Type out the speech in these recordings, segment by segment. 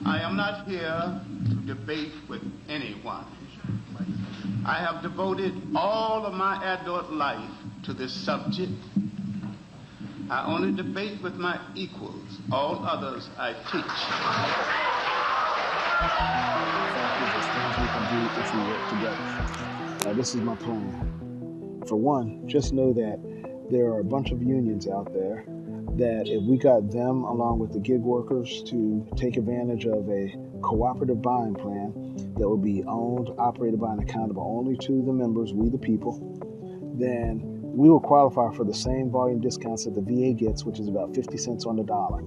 I am not here to debate with anyone. I have devoted all of my adult life to this subject. I only debate with my equals. All others I teach. This is my plan. For one, just know that there are a bunch of unions out there that if we got them along with the gig workers to take advantage of a cooperative buying plan that would be owned, operated by, and accountable only to the members, we the people, then we will qualify for the same volume discounts that the VA gets, which is about 50 cents on the dollar.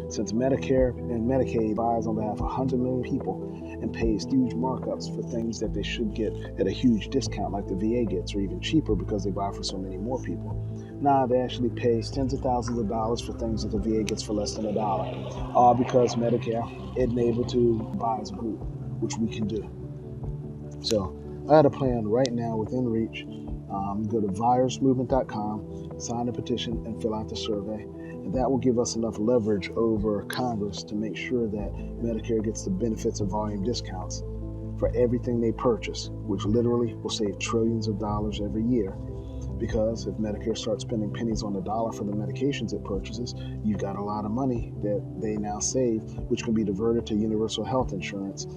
Since Medicare and Medicaid buys on behalf of 100 million people and pays huge markups for things that they should get at a huge discount like the VA gets, or even cheaper because they buy for so many more people. Now they actually pay tens of thousands of dollars for things that the VA gets for less than $1, all because Medicare isn't able to buy as a group, which we can do. So I had a plan right now within reach. Go to viresmovement.com, sign a petition, and fill out the survey. And that will give us enough leverage over Congress to make sure that Medicare gets the benefits of volume discounts for everything they purchase, which literally will save trillions of dollars every year. Because if Medicare starts spending pennies on the dollar for the medications it purchases, you've got a lot of money that they now save, which can be diverted to universal health insurance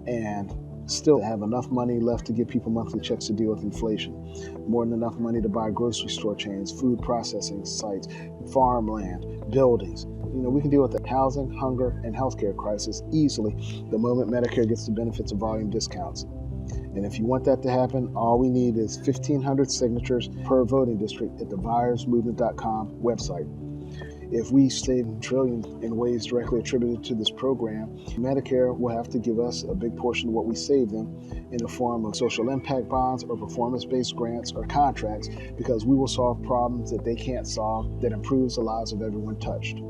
and still have enough money left to give people monthly checks to deal with inflation. More than enough money to buy grocery store chains, food processing sites, farmland, buildings. We can deal with the housing, hunger, and healthcare crisis easily the moment Medicare gets the benefits of volume discounts. And if you want that to happen, all we need is 1,500 signatures per voting district at the viresmovement.com website. If we save trillions in ways directly attributed to this program, Medicare will have to give us a big portion of what we save them in the form of social impact bonds or performance-based grants or contracts, because we will solve problems that they can't solve that improves the lives of everyone touched.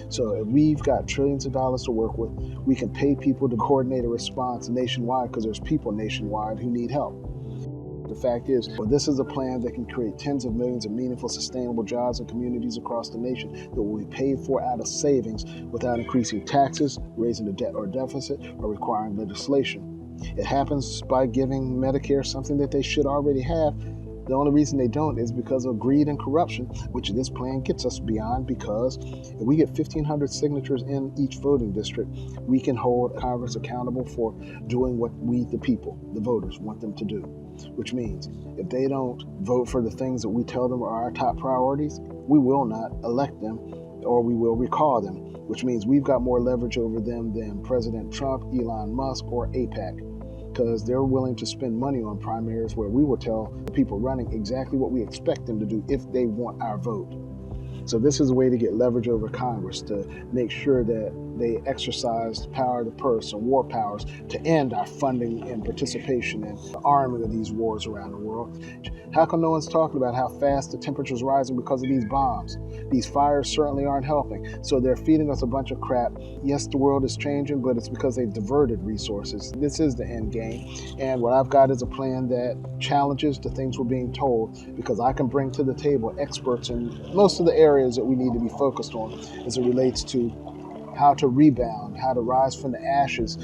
So if we've got trillions of dollars to work with, we can pay people to coordinate a response nationwide, because there's people nationwide who need help. The fact is, this is a plan that can create tens of millions of meaningful, sustainable jobs in communities across the nation that will be paid for out of savings without increasing taxes, raising the debt or deficit, or requiring legislation. It happens by giving Medicare something that they should already have. The only reason they don't is because of greed and corruption, which this plan gets us beyond, because if we get 1,500 signatures in each voting district, we can hold Congress accountable for doing what we, the people, the voters, want them to do. Which means if they don't vote for the things that we tell them are our top priorities, we will not elect them, or we will recall them, which means we've got more leverage over them than President Trump, Elon Musk, or AIPAC. Because they're willing to spend money on primaries where we will tell the people running exactly what we expect them to do if they want our vote. So this is a way to get leverage over Congress, to make sure that they exercise the power of the purse and war powers to end our funding and participation in the arming of these wars around the world. How come no one's talking about how fast the temperature's rising because of these bombs? These fires certainly aren't helping. So they're feeding us a bunch of crap. Yes, the world is changing, but it's because they've diverted resources. This is the end game. And what I've got is a plan that challenges the things we're being told, because I can bring to the table experts in most of the areas that we need to be focused on as it relates to how to rebound, how to rise from the ashes.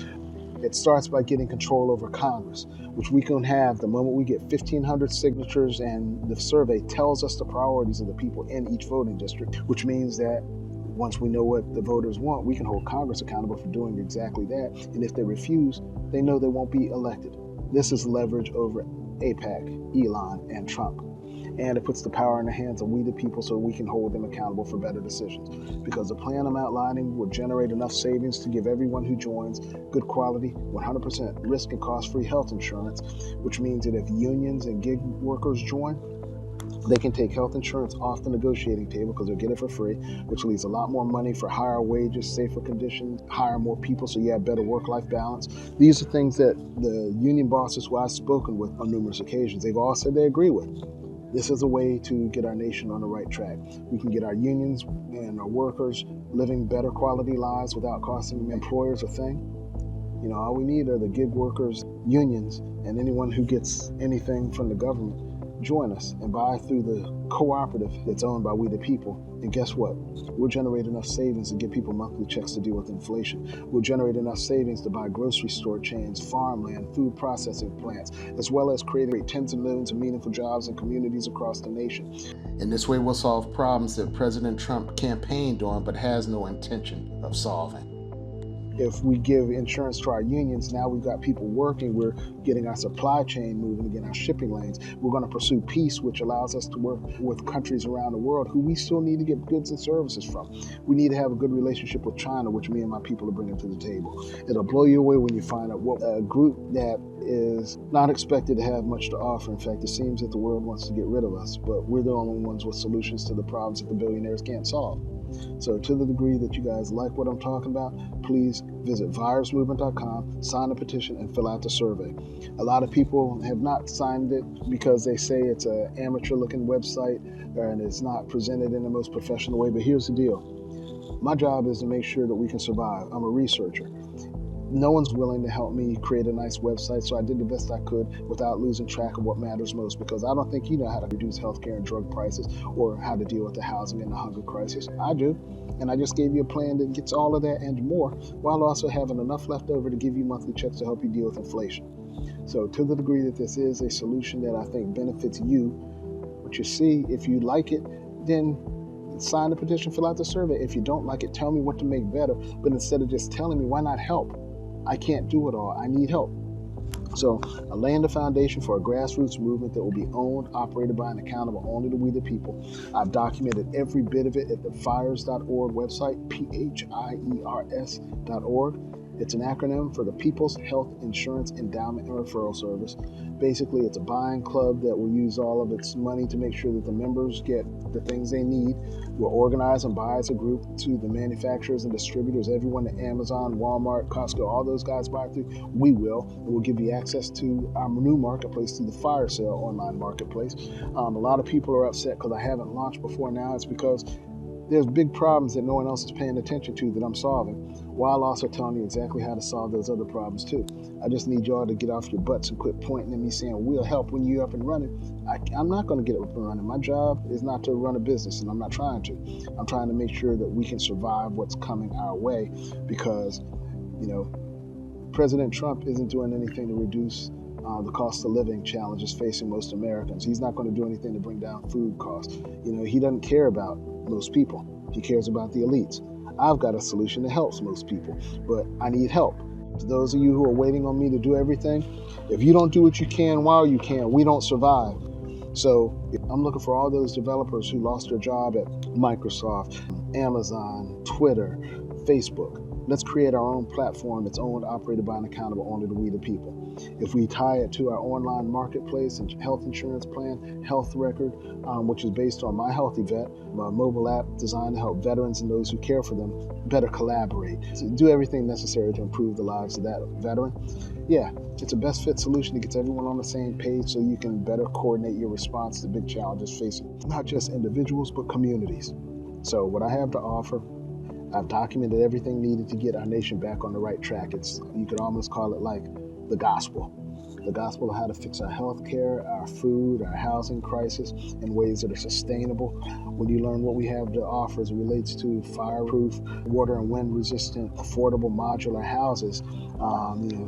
It starts by getting control over Congress, which we can have the moment we get 1,500 signatures and the survey tells us the priorities of the people in each voting district, which means that once we know what the voters want, we can hold Congress accountable for doing exactly that. And if they refuse, they know they won't be elected. This is leverage over AIPAC, Elon, and Trump. And it puts the power in the hands of we the people so we can hold them accountable for better decisions. Because the plan I'm outlining will generate enough savings to give everyone who joins good quality, 100% risk and cost-free health insurance, which means that if unions and gig workers join, they can take health insurance off the negotiating table because they'll get it for free, which leaves a lot more money for higher wages, safer conditions, hire more people so you have better work-life balance. These are things that the union bosses who I've spoken with on numerous occasions, they've all said they agree with. This is a way to get our nation on the right track. We can get our unions and our workers living better quality lives without costing employers a thing. All we need are the gig workers, unions, and anyone who gets anything from the government join us and buy through the cooperative that's owned by we the people. And guess what? We'll generate enough savings to give people monthly checks to deal with inflation. We'll generate enough savings to buy grocery store chains, farmland, food processing plants, as well as creating tens of millions of meaningful jobs in communities across the nation. In this way, we'll solve problems that President Trump campaigned on but has no intention of solving. If we give insurance to our unions, now we've got people working, we're getting our supply chain moving again, our shipping lanes. We're going to pursue peace, which allows us to work with countries around the world who we still need to get goods and services from. We need to have a good relationship with China, which me and my people are bringing to the table. It'll blow you away when you find out what a group that is not expected to have much to offer. In fact, it seems that the world wants to get rid of us, but we're the only ones with solutions to the problems that the billionaires can't solve. So to the degree that you guys like what I'm talking about, please visit virusmovement.com, sign a petition, and fill out the survey. A lot of people have not signed it because they say it's an amateur-looking website and it's not presented in the most professional way, but here's the deal. My job is to make sure that we can survive. I'm a researcher. No one's willing to help me create a nice website, so I did the best I could without losing track of what matters most, because I don't think you know how to reduce healthcare and drug prices or how to deal with the housing and the hunger crisis. I do, and I just gave you a plan that gets all of that and more, while also having enough left over to give you monthly checks to help you deal with inflation. So to the degree that this is a solution that I think benefits you, what you see, if you like it, then sign the petition, fill out the survey. If you don't like it, tell me what to make better, but instead of just telling me, why not help? I can't do it all. I need help. So I'm laying the foundation for a grassroots movement that will be owned, operated by, and accountable only to we the people. I've documented every bit of it at the FIRES.org website, PHIERS.org. It's an acronym for the People's Health Insurance Endowment and Referral Service. Basically, it's a buying club that will use all of its money to make sure that the members get the things they need. We'll organize and buy as a group to the manufacturers and distributors, everyone that Amazon, Walmart, Costco, all those guys buy through, we will. And we'll give you access to our new marketplace through the Fire Sale online marketplace. A lot of people are upset because I haven't launched before now. It's because there's big problems that no one else is paying attention to that I'm solving, while also telling you exactly how to solve those other problems too. I just need y'all to get off your butts and quit pointing at me saying, we'll help when you're up and running. I'm not going to get up and running. My job is not to run a business, and I'm not trying to. I'm trying to make sure that we can survive what's coming our way, because, President Trump isn't doing anything to reduce the cost of living challenges facing most Americans. He's not going to do anything to bring down food costs. He doesn't care about most people. He cares about the elites. I've got a solution that helps most people, but I need help. To those of you who are waiting on me to do everything, if you don't do what you can while you can, we don't survive. So I'm looking for all those developers who lost their job at Microsoft, Amazon, Twitter, Facebook. Let's create our own platform that's owned, operated by, and accountable only to we the people. If we tie it to our online marketplace and health insurance plan, health record, which is based on My Healthy Vet, a mobile app designed to help veterans and those who care for them better collaborate, to do everything necessary to improve the lives of that veteran. Yeah, it's a best fit solution that gets everyone on the same page so you can better coordinate your response to big challenges facing not just individuals, but communities. So what I have to offer, I've documented everything needed to get our nation back on the right track. You could almost call it like the gospel of how to fix our health care, our food, our housing crisis in ways that are sustainable. When you learn what we have to offer as it relates to fireproof, water and wind resistant, affordable modular houses,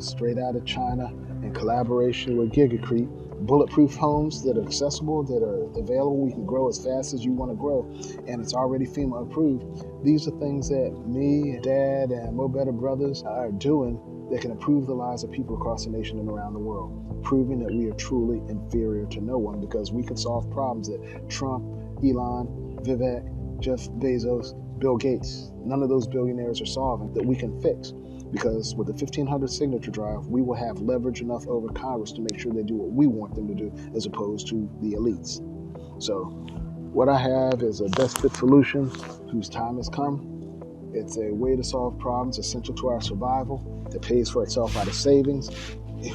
straight out of China in collaboration with Gigacrete, bulletproof homes that are accessible, that are available, we can grow as fast as you want to grow, and it's already FEMA approved. These are things that me, Dad, and Mo Better Brothers are doing that can improve the lives of people across the nation and around the world, proving that we are truly inferior to no one, because we can solve problems that Trump, Elon, Vivek, Jeff Bezos, Bill Gates, none of those billionaires are solving, that we can fix. Because with the 1,500 signature drive, we will have leverage enough over Congress to make sure they do what we want them to do, as opposed to the elites. So what I have is a best fit solution whose time has come. It's a way to solve problems essential to our survival that pays for itself out of savings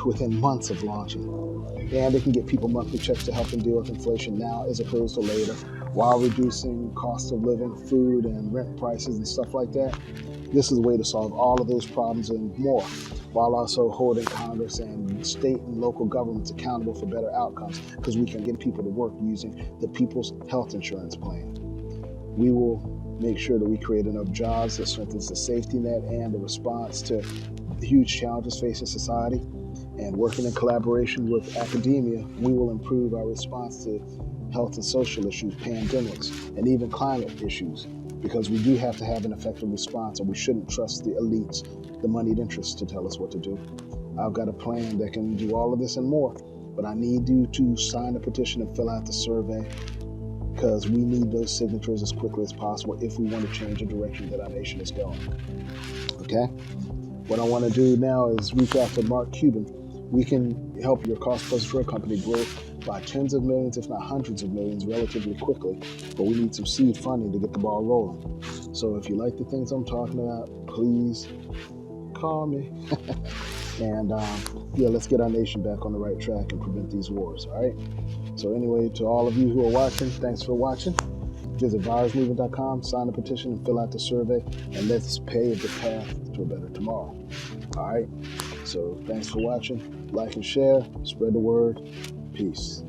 within months of launching. And it can get people monthly checks to help them deal with inflation now as opposed to later, while reducing cost of living, food and rent prices and stuff like that. This is a way to solve all of those problems and more, while also holding Congress and state and local governments accountable for better outcomes, because we can get people to work using the People's Health Insurance Plan. We will make sure that we create enough jobs that strengthens the safety net and the response to the huge challenges facing society. And working in collaboration with academia, we will improve our response to health and social issues, pandemics, and even climate issues, because we do have to have an effective response, and we shouldn't trust the elites, the moneyed interests, to tell us what to do. I've got a plan that can do all of this and more, but I need you to sign the petition and fill out the survey, because we need those signatures as quickly as possible if we want to change the direction that our nation is going. Okay? What I want to do now is reach out to Mark Cuban. We can help your cost plus drug company grow by tens of millions, if not hundreds of millions, relatively quickly, but we need some seed funding to get the ball rolling. So if you like the things I'm talking about, please call me. And let's get our nation back on the right track and prevent these wars, all right? So anyway, to all of you who are watching, thanks for watching. Visit virusmovement.com, sign the petition, and fill out the survey, and let's pave the path to a better tomorrow. All right? So thanks for watching. Like and share. Spread the word. Peace.